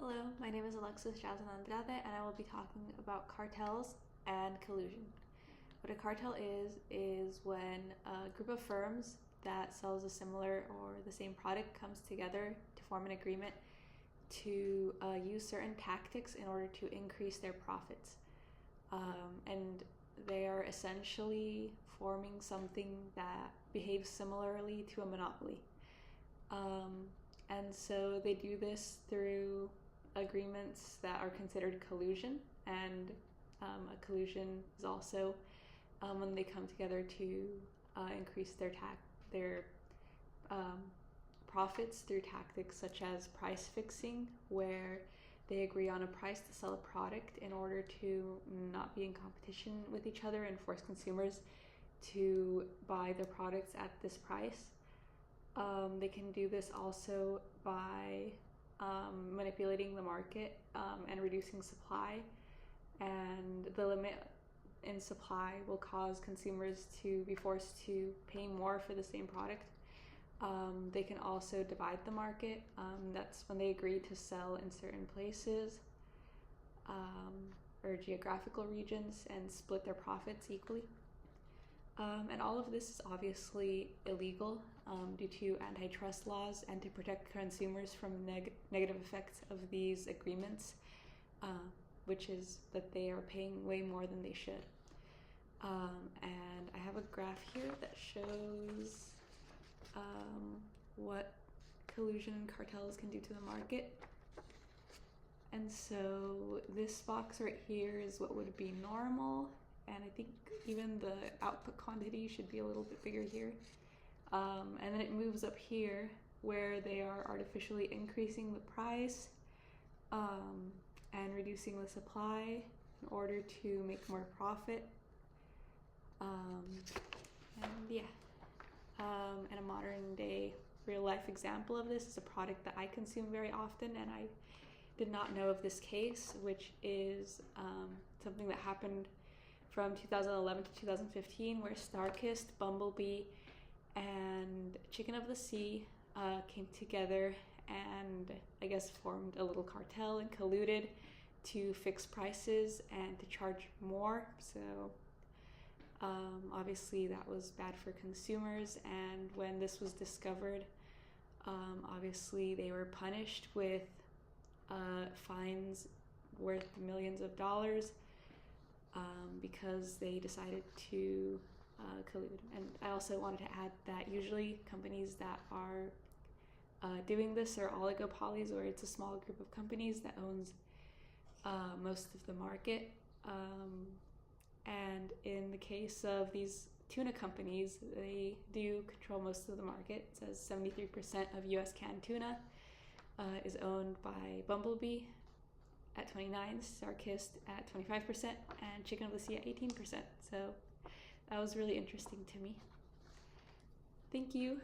Hello, my name is Alexis Jasmine Andrade, and I will be talking about cartels and collusion. What a cartel is when a group of firms that sells a similar or the same product comes together to form an agreement to use certain tactics in order to increase their profits. And they are essentially forming something that behaves similarly to a monopoly. And so they do this through agreements that are considered collusion, and a collusion is also when they come together to increase their profits through tactics such as price fixing, where they agree on a price to sell a product in order to not be in competition with each other and force consumers to buy their products at this price. They can do this also by manipulating the market and reducing supply, and the limit in supply will cause consumers to be forced to pay more for the same product. They can also divide the market. That's when they agree to sell in certain places or geographical regions and split their profits equally. And all of this is obviously illegal due to antitrust laws and to protect consumers from negative effects of these agreements, which is that they are paying way more than they should. And I have a graph here that shows what collusion and cartels can do to the market. And so this box right here is what would be normal, and I think even the output quantity should be a little bit bigger here. And then it moves up here where they are artificially increasing the price and reducing the supply in order to make more profit. And a modern day real life example of this is a product that I consume very often, and I did not know of this case, which is something that happened from 2011 to 2015, where Starkist, Bumblebee, and Chicken of the Sea came together and I guess formed a little cartel and colluded to fix prices and to charge more. So obviously that was bad for consumers, and when this was discovered, obviously they were punished with fines worth millions of dollars because they decided to collude. And I also wanted to add that usually companies that are doing this are oligopolies, where it's a small group of companies that owns most of the market. And in the case of these tuna companies, they do control most of the market. It says 73% of US canned tuna is owned by Bumblebee at 29%, Starkist at 25%, and Chicken of the Sea at 18%. So that was really interesting to me. Thank you.